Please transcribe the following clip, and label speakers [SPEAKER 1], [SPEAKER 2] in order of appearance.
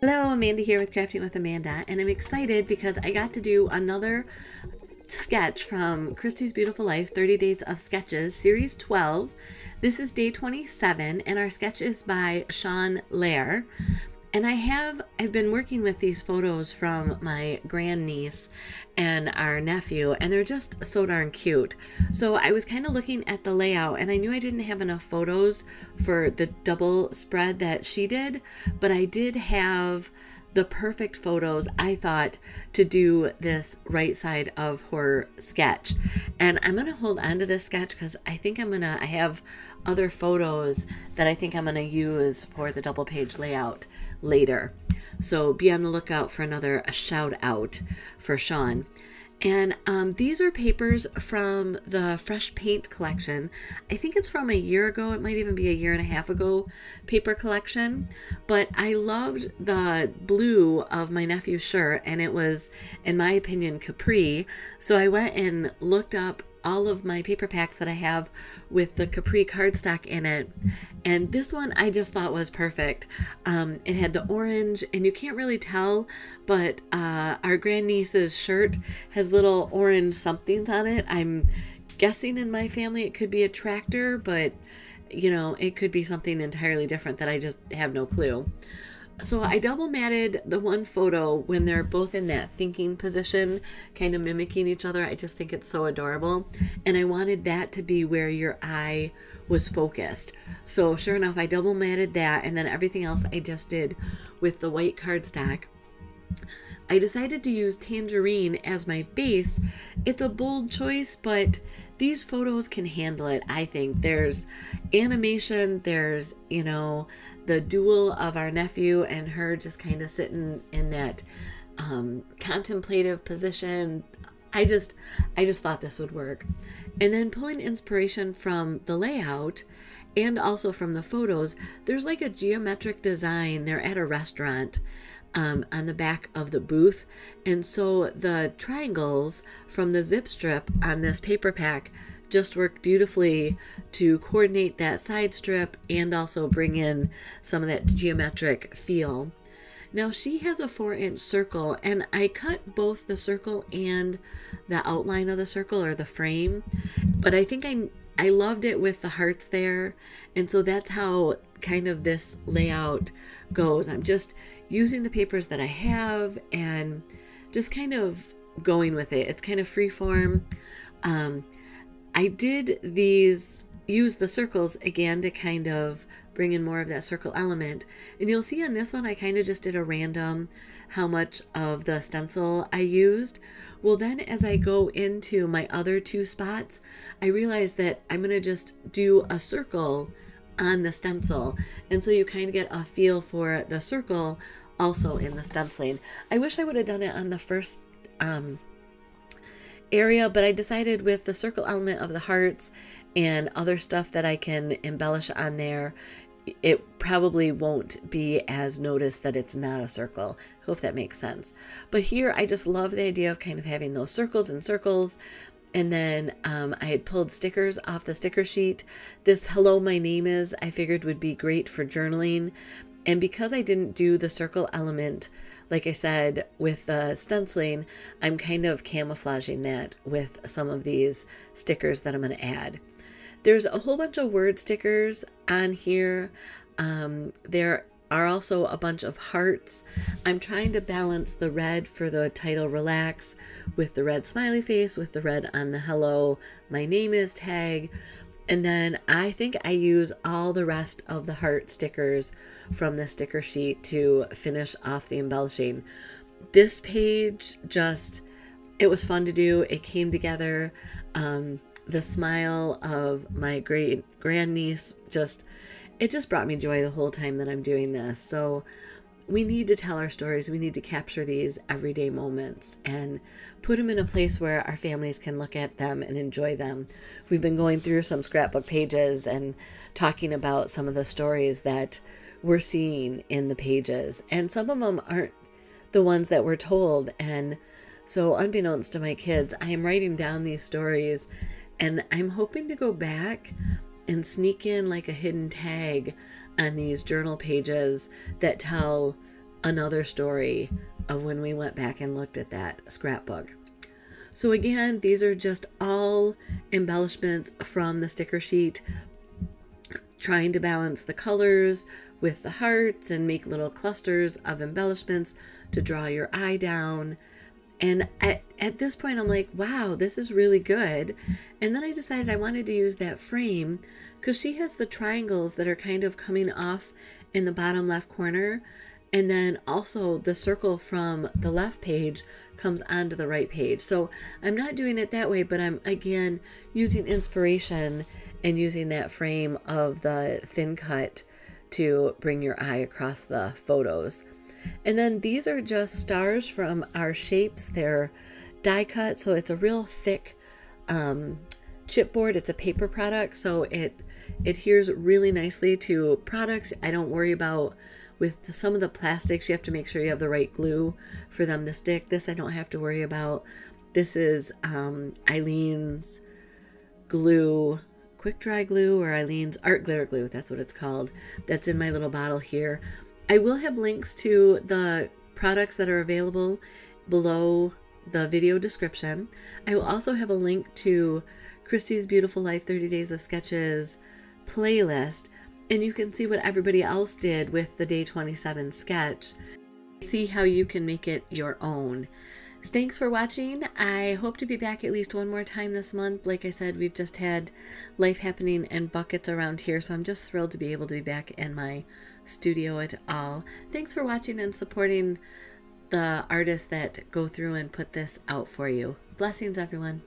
[SPEAKER 1] Hello, Amanda here with Crafting with Amanda, and I'm excited because I got to do another sketch from Christy's Beautiful Life, 30 Days of Sketches, Series 12. This is day 27, and our sketch is by Sean Lair. And I've been working with these photos from my grandniece and our nephew, and they're just so darn cute. So I was kind of looking at the layout, and I knew I didn't have enough photos for the double spread that she did, but I did have the perfect photos, I thought, to do this right side of her sketch. And I'm going to hold on to this sketch because I think I have other photos that I think I'm going to use for the double page layout later. So be on the lookout for another shout out for Sean. And these are papers from the Fresh Paint collection. I think it's from a year ago. It might even be a year and a half ago paper collection. But I loved the blue of my nephew's shirt, and it was, in my opinion, capri. So I went and looked up all of my paper packs that I have with the capri cardstock in it, and this one I just thought was perfect. It had the orange, and you can't really tell, but our grandniece's shirt has little orange somethings on it. I'm guessing in my family it could be a tractor, but you know, it could be something entirely different that I just have no clue. So I double matted the one photo when they're both in that thinking position, kind of mimicking each other. I just think it's so adorable. And I wanted that to be where your eye was focused. So sure enough, I double matted that, and then everything else I just did with the white cardstock. I decided to use tangerine as my base. It's a bold choice, but these photos can handle it, I think. There's animation, there's, you know, the duel of our nephew and her just kind of sitting in that contemplative position. I just thought this would work. And then pulling inspiration from the layout and also from the photos, there's like a geometric design. They're at a restaurant on the back of the booth, and so the triangles from the zip strip on this paper pack just worked beautifully to coordinate that side strip and also bring in some of that geometric feel. Now she has a 4-inch circle, and I cut both the circle and the outline of the circle, or the frame, but I think I loved it with the hearts there, and so that's how kind of this layout goes. I'm just using the papers that I have and just kind of going with it. It's kind of free form. I did use the circles again to kind of bring in more of that circle element. And you'll see on this one, I kind of just did a random how much of the stencil I used. Well, then as I go into my other two spots, I realized that I'm going to just do a circle on the stencil, and so you kind of get a feel for the circle also in the stenciling. I wish I would have done it on the first area, but I decided with the circle element of the hearts and other stuff that I can embellish on there, it probably won't be as noticed that it's not a circle. Hope that makes sense. But here I just love the idea of kind of having those circles and circles. And then I had pulled stickers off the sticker sheet. This "Hello, my name is" I figured would be great for journaling. And because I didn't do the circle element, like I said, with the stenciling, I'm kind of camouflaging that with some of these stickers that I'm going to add. There's a whole bunch of word stickers on here. There are also a bunch of hearts. I'm trying to balance the red for the title "Relax" with the red smiley face, with the red on the "Hello, my name is" tag. And then I think I use all the rest of the heart stickers from the sticker sheet to finish off the embellishing. This page it was fun to do. It came together. The smile of my great grandniece it just brought me joy the whole time that I'm doing this. So we need to tell our stories. We need to capture these everyday moments and put them in a place where our families can look at them and enjoy them. We've been going through some scrapbook pages and talking about some of the stories that we're seeing in the pages. And some of them aren't the ones that we're told. And so unbeknownst to my kids, I am writing down these stories, and I'm hoping to go back and sneak in like a hidden tag on these journal pages that tell another story of when we went back and looked at that scrapbook. So again, these are just all embellishments from the sticker sheet, trying to balance the colors with the hearts and make little clusters of embellishments to draw your eye down. And at this point, I'm like, wow, this is really good. And then I decided I wanted to use that frame because she has the triangles that are kind of coming off in the bottom left corner. And then also the circle from the left page comes onto the right page. So I'm not doing it that way, but I'm again using inspiration and using that frame of the thin cut to bring your eye across the photos. And then these are just stars from our shapes. They're die cut, so it's a real thick chipboard. It's a paper product, so it adheres really nicely to products. I don't worry about with some of the plastics. You have to make sure you have the right glue for them to stick. This I don't have to worry about. This is Eileen's glue, quick dry glue, or Eileen's art glitter glue. That's what it's called. That's in my little bottle here. I will have links to the products that are available below the video description. I will also have a link to Christy's Beautiful Life 30 Days of Sketches playlist, and you can see what everybody else did with the day 27 sketch. See how you can make it your own. Thanks for watching. I hope to be back at least one more time this month. Like I said, we've just had life happening in buckets around here, so I'm just thrilled to be able to be back in my studio at all. Thanks for watching and supporting the artists that go through and put this out for you. Blessings, everyone.